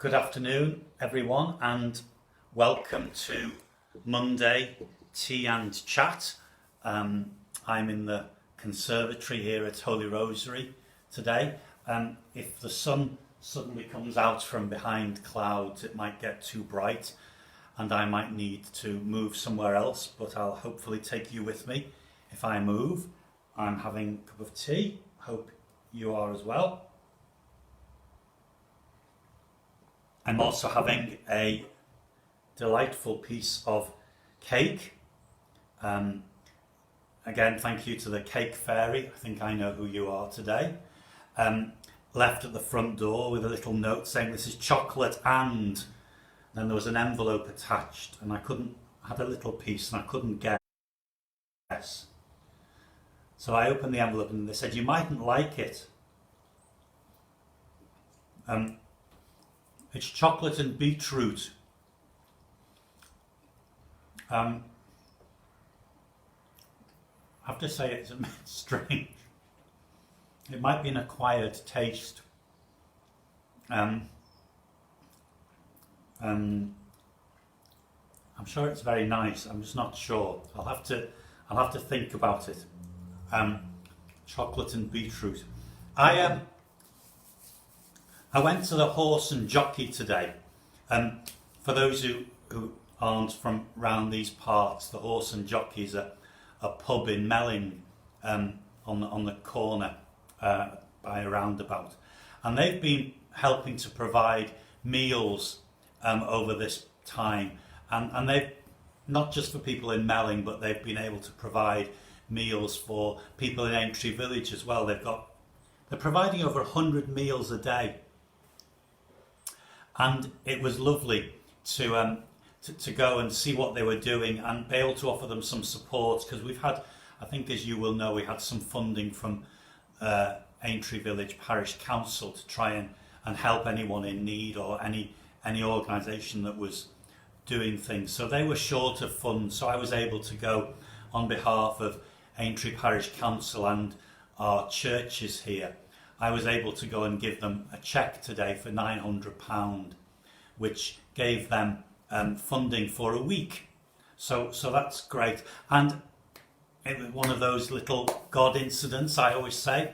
Good afternoon, everyone, and welcome to Monday Tea and Chat. I'm in the conservatory here at Holy Rosary today. If the sun suddenly comes out from behind clouds, it might get too bright and I might need to move somewhere else, but I'll hopefully take you with me if I move. I'm having a cup of tea. Hope you are as well. I'm also having a delightful piece of cake. Again, thank you to the cake fairy. I think I know who you are today. Left at the front door with a little note saying this is chocolate, and then there was an envelope attached, and I had a little piece and I couldn't guess. So I opened the envelope and they said, you mightn't like it. It's chocolate and beetroot. I have to say it's a bit strange. It might be an acquired taste. I'm sure it's very nice. I'm just not sure. I'll have to think about it. Chocolate and beetroot. I went to the Horse and Jockey today. For those who aren't from round these parts, the Horse and Jockey is a pub in Melling, on the corner by a roundabout, and they've been helping to provide meals over this time, and they've not just for people in Melling, but they've been able to provide meals for people in Aintree Village as well. They're providing over 100 meals a day. And it was lovely to go and see what they were doing and be able to offer them some support, because we've had, I think as you will know, we had some funding from Aintree Village Parish Council to try and help anyone in need or any organisation that was doing things. So they were short of funds, so I was able to go on behalf of Aintree Parish Council and our churches here. I was able to go and give them a cheque today for £900, which gave them funding for a week. So that's great. And it was one of those little God incidents, I always say.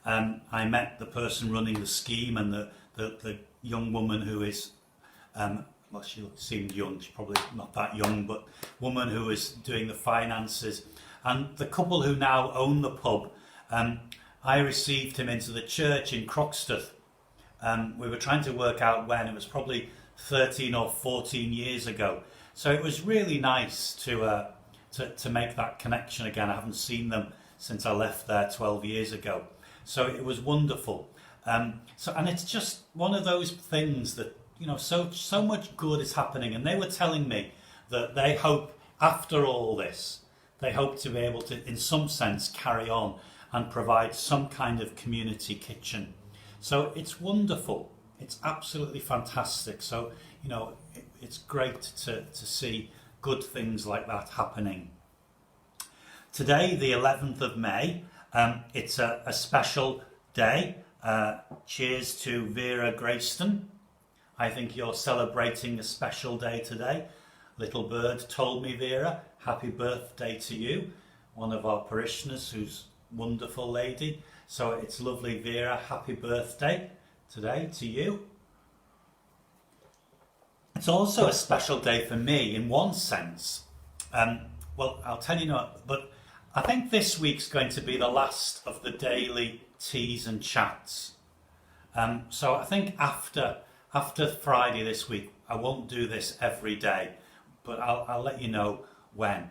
I met the person running the scheme and the young woman who is, well, she seemed young, she's probably not that young, but woman who was doing the finances. And the couple who now own the pub, I received him into the church in Croxteth. We were trying to work out when. It was probably 13 or 14 years ago. So it was really nice to make that connection again. I haven't seen them since I left there 12 years ago. So it was wonderful. And it's just one of those things that, you know, so much good is happening. And they were telling me that they hope after all this, they hope to be able to, in some sense, carry on and provide some kind of community kitchen. So it's wonderful. It's absolutely fantastic. So, you know, it's great to see good things like that happening. Today, the 11th of May, it's a special day. Cheers to Vera Grayston. I think you're celebrating a special day today. Little bird told me, Vera, happy birthday to you. One of our parishioners who's wonderful lady. So it's lovely, Vera. Happy birthday today to you. It's also a special day for me in one sense. Well, I'll tell you not, but I think this week's going to be the last of the daily teas and chats. So I think after Friday this week, I won't do this every day, but I'll let you know when.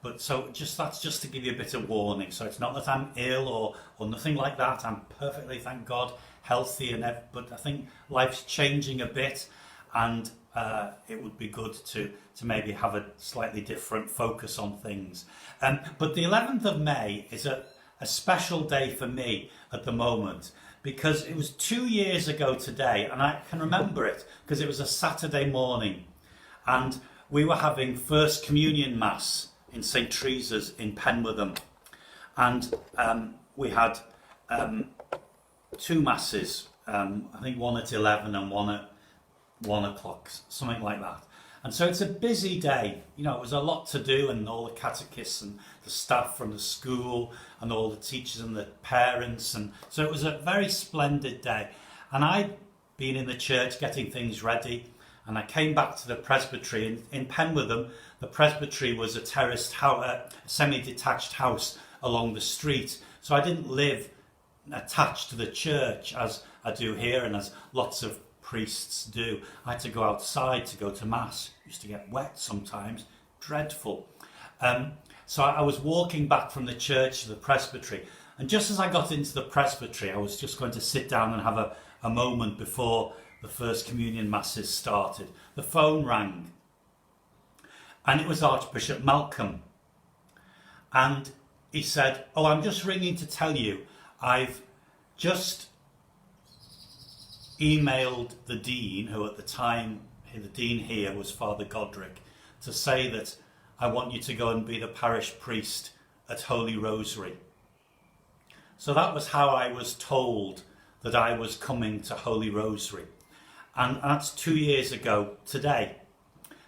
But so that's just to give you a bit of warning. So it's not that I'm ill or nothing like that. I'm perfectly, thank God, healthy but I think life's changing a bit, and it would be good to maybe have a slightly different focus on things. But the 11th of May is a special day for me at the moment, because it was 2 years ago today, and I can remember it because it was a Saturday morning, and we were having First Communion Mass in St. Teresa's in Penwortham, and we had two masses, I think one at 11 and one 1 o'clock, something like that. And so it's a busy day. You know, it was a lot to do, and all the catechists and the staff from the school and all the teachers and the parents. And so it was a very splendid day. And I'd been in the church getting things ready, and I came back to the presbytery. In Penwitham, the presbytery was a terraced house, a semi-detached house along the street. So I didn't live attached to the church as I do here, and as lots of priests do. I had to go outside to go to mass. Used to get wet sometimes, dreadful. So I was walking back from the church to the presbytery, and just as I got into the presbytery, I was just going to sit down and have a moment before the first communion masses started. The phone rang, and it was Archbishop Malcolm, and he said, "Oh, I'm just ringing to tell you I've just emailed the dean," who at the time, the dean here was Father Godric, "to say that I want you to go and be the parish priest at Holy Rosary." So that was how I was told that I was coming to Holy Rosary. And that's 2 years ago today.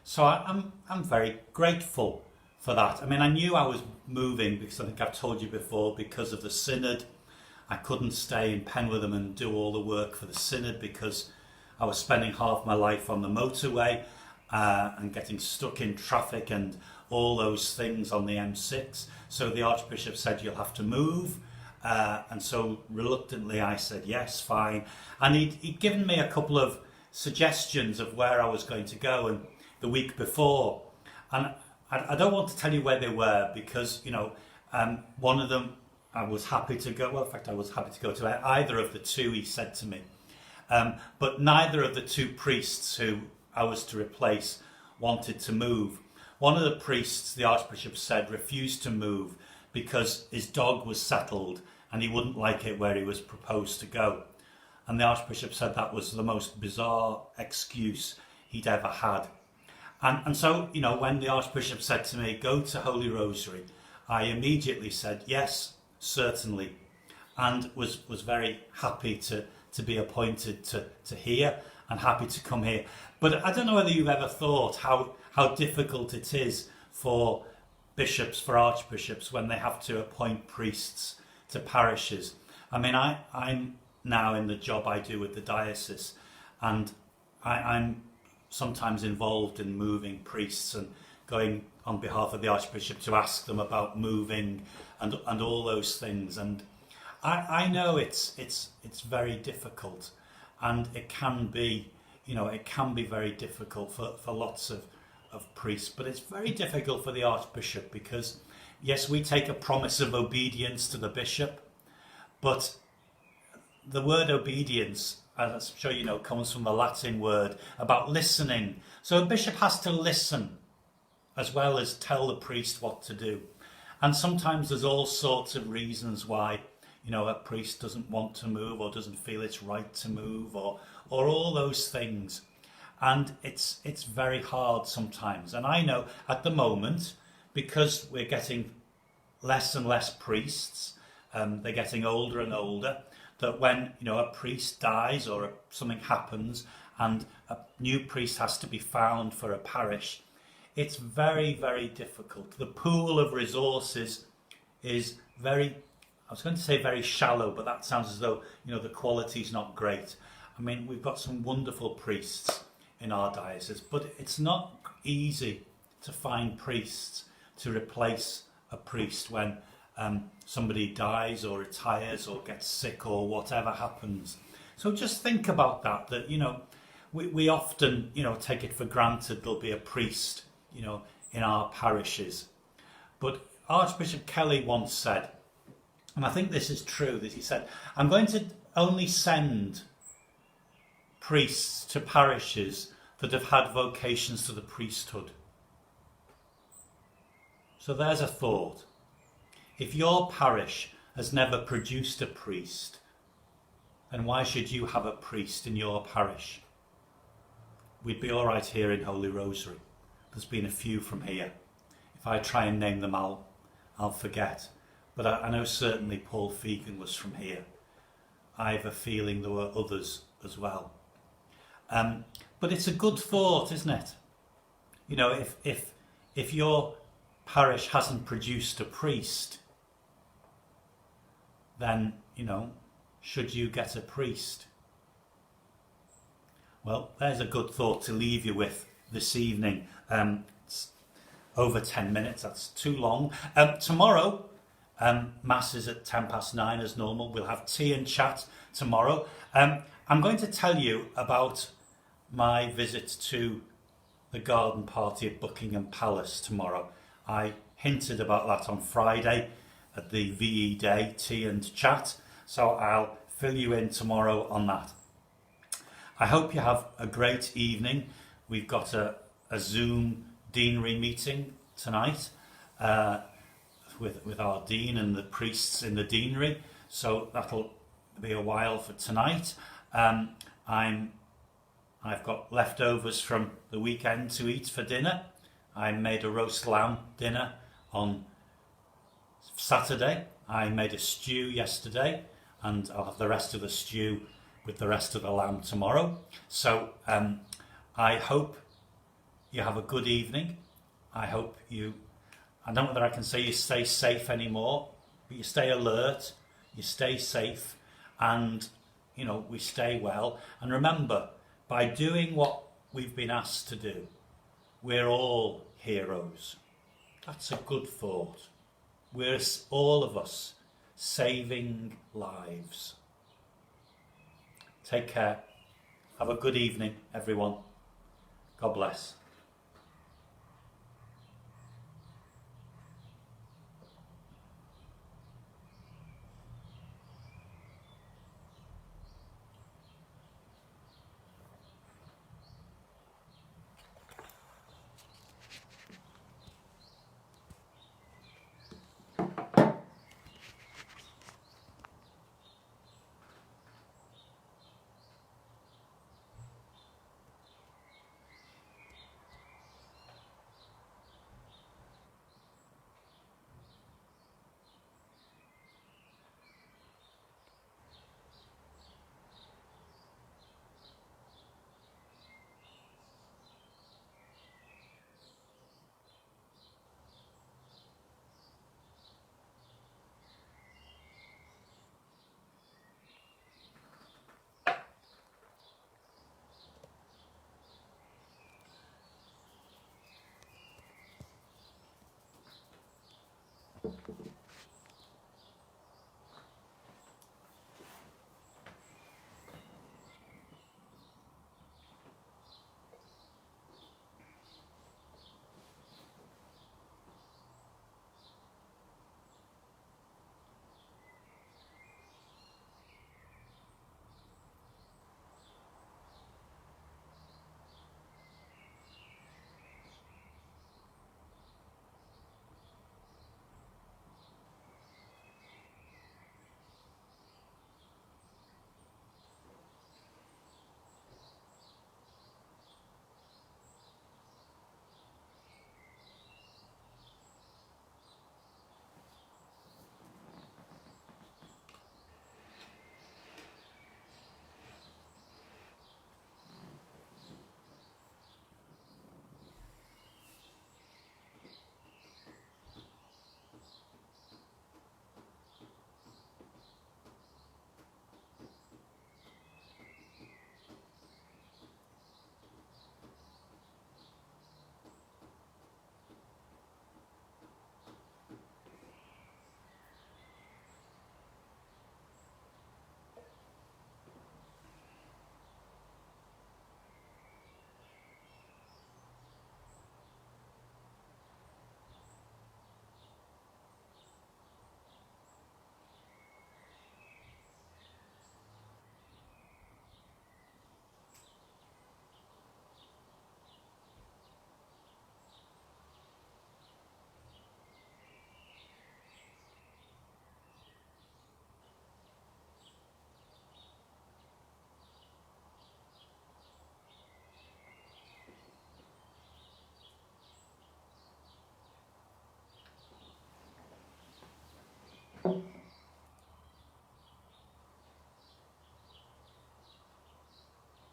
So I'm very grateful for that. I mean, I knew I was moving because I think I've told you before, because of the synod. I couldn't stay in Penwitham and do all the work for the synod because I was spending half my life on the motorway and getting stuck in traffic and all those things on the M6. So the Archbishop said, "You'll have to move." And so reluctantly I said, yes, fine. And he'd given me a couple of suggestions of where I was going to go, and the week before. And I don't want to tell you where they were because, you know, one of them I was happy to go. Well, in fact, I was happy to go to either of the two, he said to me. But neither of the two priests who I was to replace wanted to move. One of the priests, the Archbishop said, refused to move because his dog was settled and he wouldn't like it where he was proposed to go. And the Archbishop said that was the most bizarre excuse he'd ever had. And so, you know, when the Archbishop said to me, "Go to Holy Rosary," I immediately said, yes, certainly, and was very happy to be appointed to here and happy to come here. But I don't know whether you've ever thought how difficult it is for bishops, for archbishops, when they have to appoint priests to parishes. I mean, I'm now in the job I do with the diocese, and I'm sometimes involved in moving priests and going on behalf of the Archbishop to ask them about moving and all those things. And I know it's very difficult, and it can be, you know, it can be very difficult for lots of priests, but it's very difficult for the Archbishop because, yes, we take a promise of obedience to the bishop, but the word obedience, as I'm sure you know, comes from the Latin word about listening. So a bishop has to listen as well as tell the priest what to do. And sometimes there's all sorts of reasons why, you know, a priest doesn't want to move or doesn't feel it's right to move or all those things. And it's very hard sometimes. And I know at the moment, because we're getting less and less priests, they're getting older and older, that when, you know, a priest dies or something happens and a new priest has to be found for a parish, it's very, very difficult. The pool of resources is very, I was going to say very shallow, but that sounds as though, you know, the quality's not great. I mean, we've got some wonderful priests in our diocese, but it's not easy to find priests to replace a priest when somebody dies or retires or gets sick or whatever happens. So just think about that, you know, we often, you know, take it for granted there'll be a priest, you know, in our parishes. But Archbishop Kelly once said, and I think this is true, that he said, "I'm going to only send priests to parishes that have had vocations to the priesthood." So there's a thought. If your parish has never produced a priest, then why should you have a priest in your parish? We'd be all right here in Holy Rosary. There's been a few from here. If I try and name them, I'll forget. But I know certainly Paul Fegan was from here. I have a feeling there were others as well. But it's a good thought, isn't it? You know, if your parish hasn't produced a priest, then, you know, should you get a priest? Well, there's a good thought to leave you with this evening. It's over 10 minutes, that's too long. Tomorrow, Mass is at 9:10 as normal. We'll have tea and chat tomorrow. I'm going to tell you about my visit to the garden party at Buckingham Palace tomorrow. I hinted about that on Friday at the VE Day tea and chat, so I'll fill you in tomorrow on that. I hope you have a great evening. We've got a Zoom deanery meeting tonight with our dean and the priests in the deanery, so that'll be a while for tonight. I've got leftovers from the weekend to eat for dinner. I made a roast lamb dinner on Saturday. I made a stew yesterday, and I'll have the rest of the stew with the rest of the lamb tomorrow. So I hope you have a good evening. I hope I don't know whether I can say you stay safe anymore, but you stay alert, you stay safe, and, you know, we stay well. And remember, by doing what we've been asked to do, we're all heroes. That's a good thought. We're all of us saving lives. Take care. Have a good evening, everyone. God bless.